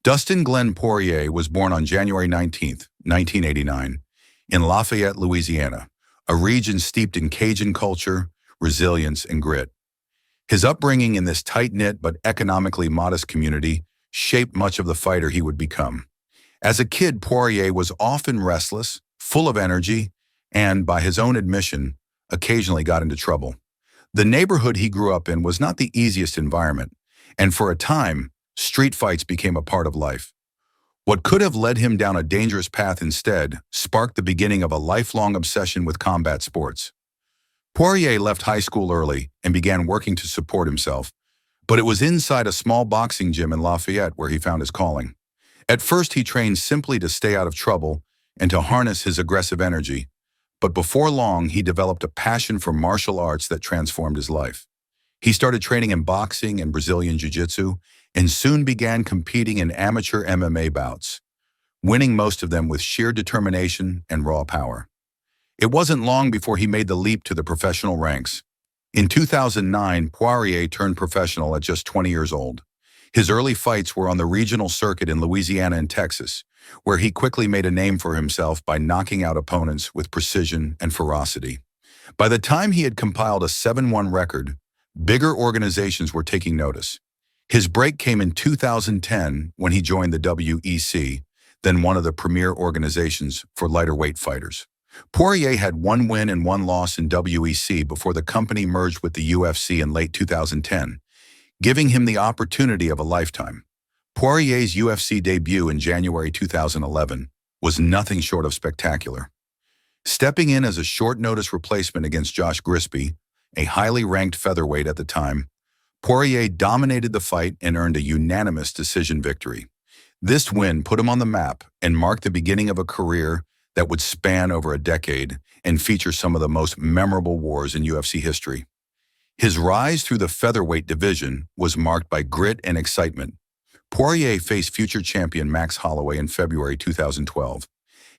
Dustin Glenn Poirier was born on January 19th, 1989, in Lafayette, Louisiana, a region steeped in Cajun culture, resilience, and grit. His upbringing in this tight-knit but economically modest community shaped much of the fighter he would become. As a kid, Poirier was often restless, full of energy, and, by his own admission, occasionally got into trouble. The neighborhood he grew up in was not the easiest environment, and for a time, street fights became a part of life. What could have led him down a dangerous path instead sparked the beginning of a lifelong obsession with combat sports. Poirier left high school early and began working to support himself, but it was inside a small boxing gym in Lafayette where he found his calling. At first, he trained simply to stay out of trouble and to harness his aggressive energy, but before long, he developed a passion for martial arts that transformed his life. He started training in boxing and Brazilian jiu-jitsu and soon began competing in amateur MMA bouts, winning most of them with sheer determination and raw power. It wasn't long before he made the leap to the professional ranks. In 2009, Poirier turned professional at just 20 years old. His early fights were on the regional circuit in Louisiana and Texas, where he quickly made a name for himself by knocking out opponents with precision and ferocity. By the time he had compiled a 7-1 record, bigger organizations were taking notice. His break came in 2010 when he joined the WEC, then one of the premier organizations for lighter weight fighters. Poirier had 1 win and 1 loss in WEC before the company merged with the UFC in late 2010, giving him the opportunity of a lifetime. Poirier's UFC debut in January 2011 was nothing short of spectacular. Stepping in as a short-notice replacement against Josh Grisby, a highly ranked featherweight at the time, Poirier dominated the fight and earned a unanimous decision victory. This win put him on the map and marked the beginning of a career that would span over a decade and feature some of the most memorable wars in UFC history. His rise through the featherweight division was marked by grit and excitement. Poirier faced future champion Max Holloway in February 2012,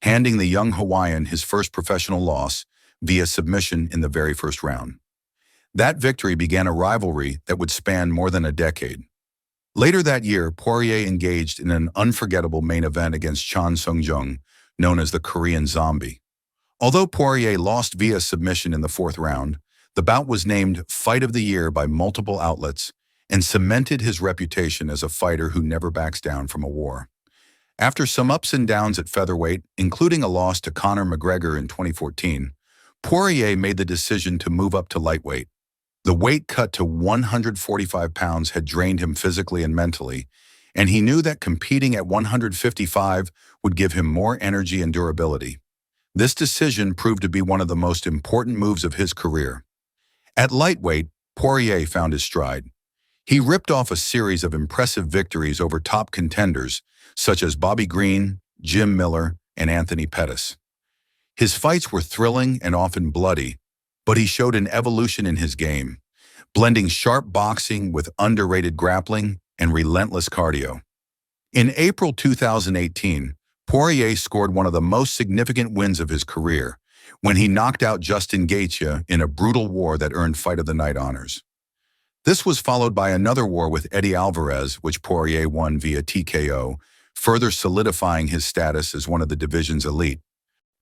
handing the young Hawaiian his first professional loss via submission in the very first round. That victory began a rivalry that would span more than a decade. Later that year, Poirier engaged in an unforgettable main event against Chan Sung Jung, known as the Korean Zombie. Although Poirier lost via submission in the 4th round, the bout was named Fight of the Year by multiple outlets and cemented his reputation as a fighter who never backs down from a war. After some ups and downs at featherweight, including a loss to Conor McGregor in 2014, Poirier made the decision to move up to lightweight. The weight cut to 145 pounds had drained him physically and mentally, and he knew that competing at 155 would give him more energy and durability. This decision proved to be one of the most important moves of his career. At lightweight, Poirier found his stride. He ripped off a series of impressive victories over top contenders such as Bobby Green, Jim Miller, and Anthony Pettis. His fights were thrilling and often bloody, but he showed an evolution in his game, blending sharp boxing with underrated grappling and relentless cardio. In April 2018, Poirier scored one of the most significant wins of his career when he knocked out Justin Gaethje in a brutal war that earned Fight of the Night honors. This was followed by another war with Eddie Alvarez, which Poirier won via TKO, further solidifying his status as one of the division's elite.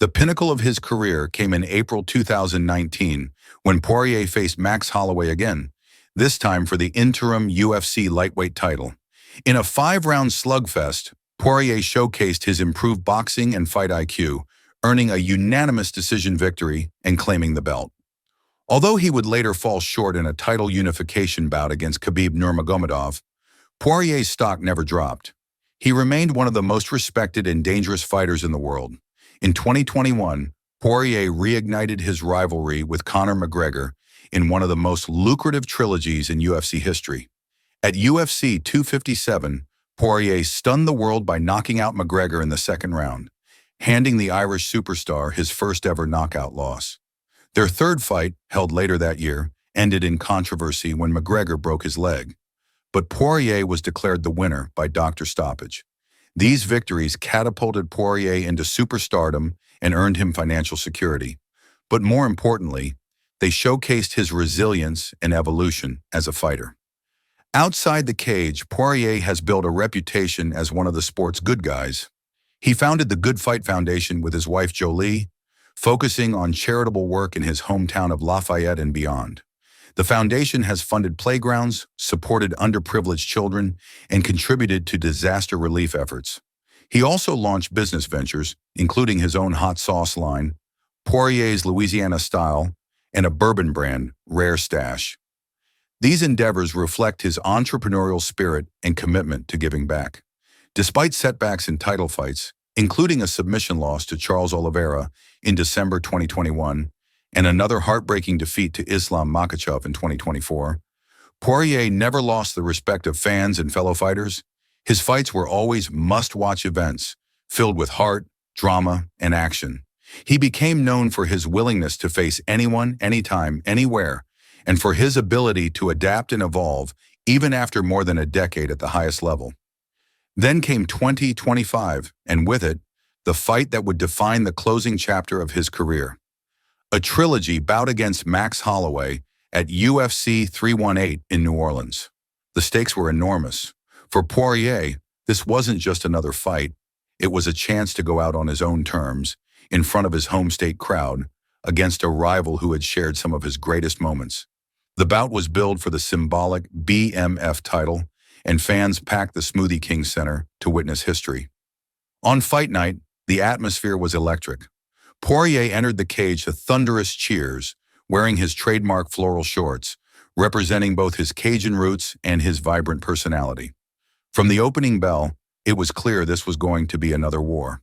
The pinnacle of his career came in April 2019 when Poirier faced Max Holloway again, this time for the interim UFC lightweight title. In a 5-round slugfest, Poirier showcased his improved boxing and fight IQ, earning a unanimous decision victory and claiming the belt. Although he would later fall short in a title unification bout against Khabib Nurmagomedov, Poirier's stock never dropped. He remained one of the most respected and dangerous fighters in the world. In 2021, Poirier reignited his rivalry with Conor McGregor in one of the most lucrative trilogies in UFC history. At UFC 257, Poirier stunned the world by knocking out McGregor in the 2nd round, handing the Irish superstar his first ever knockout loss. Their 3rd fight, held later that year, ended in controversy when McGregor broke his leg. But Poirier was declared the winner by doctor stoppage. These victories catapulted Poirier into superstardom and earned him financial security. But more importantly, they showcased his resilience and evolution as a fighter. Outside the cage, Poirier has built a reputation as one of the sport's good guys. He founded the Good Fight Foundation with his wife Jolie, focusing on charitable work in his hometown of Lafayette and beyond. The foundation has funded playgrounds, supported underprivileged children, and contributed to disaster relief efforts. He also launched business ventures, including his own hot sauce line, Poirier's Louisiana Style, and a bourbon brand, Rare Stash. These endeavors reflect his entrepreneurial spirit and commitment to giving back. Despite setbacks in title fights, including a submission loss to Charles Oliveira in December 2021 and another heartbreaking defeat to Islam Makhachev in 2024, Poirier never lost the respect of fans and fellow fighters. His fights were always must-watch events, filled with heart, drama, and action. He became known for his willingness to face anyone, anytime, anywhere, and for his ability to adapt and evolve even after more than a decade at the highest level. Then came 2025, and with it, the fight that would define the closing chapter of his career. A trilogy bout against Max Holloway at UFC 318 in New Orleans. The stakes were enormous. For Poirier, this wasn't just another fight. It was a chance to go out on his own terms, in front of his home state crowd, against a rival who had shared some of his greatest moments. The bout was billed for the symbolic BMF title, and fans packed the Smoothie King Center to witness history. On fight night, the atmosphere was electric. Poirier entered the cage to thunderous cheers, wearing his trademark floral shorts, representing both his Cajun roots and his vibrant personality. From the opening bell, it was clear this was going to be another war.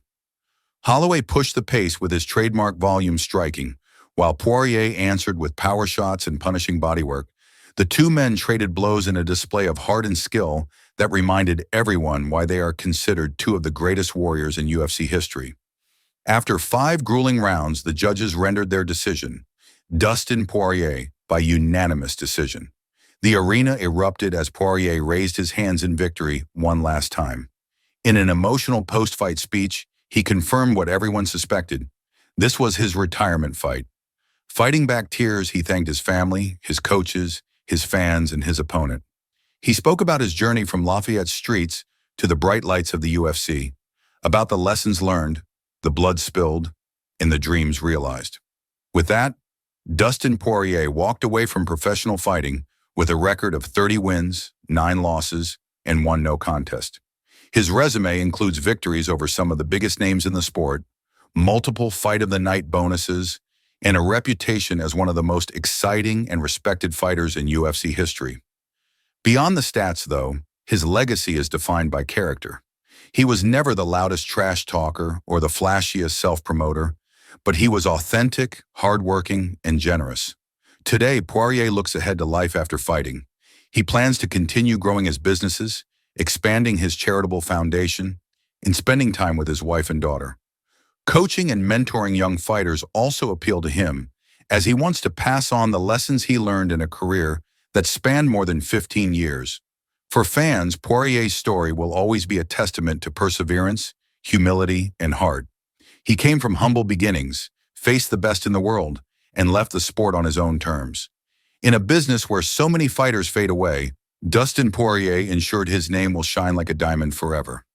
Holloway pushed the pace with his trademark volume striking, while Poirier answered with power shots and punishing bodywork. The two men traded blows in a display of heart and skill that reminded everyone why they are considered two of the greatest warriors in UFC history. After 5 grueling rounds, the judges rendered their decision. Dustin Poirier by unanimous decision. The arena erupted as Poirier raised his hands in victory one last time. In an emotional post-fight speech, he confirmed what everyone suspected. This was his retirement fight. Fighting back tears, he thanked his family, his coaches, his fans, and his opponent. He spoke about his journey from Lafayette streets to the bright lights of the UFC, about the lessons learned, the blood spilled, and the dreams realized. With that, Dustin Poirier walked away from professional fighting with a record of 30 wins, 9 losses, and 1 no contest. His resume includes victories over some of the biggest names in the sport, multiple Fight of the Night bonuses, and a reputation as one of the most exciting and respected fighters in UFC history. Beyond the stats, though, his legacy is defined by character. He was never the loudest trash talker or the flashiest self-promoter, but he was authentic, hardworking, and generous. Today, Poirier looks ahead to life after fighting. He plans to continue growing his businesses, expanding his charitable foundation, and spending time with his wife and daughter. Coaching and mentoring young fighters also appeal to him, as he wants to pass on the lessons he learned in a career that spanned more than 15 years. For fans, Poirier's story will always be a testament to perseverance, humility, and heart. He came from humble beginnings, faced the best in the world, and left the sport on his own terms. In a business where so many fighters fade away, Dustin Poirier ensured his name will shine like a diamond forever.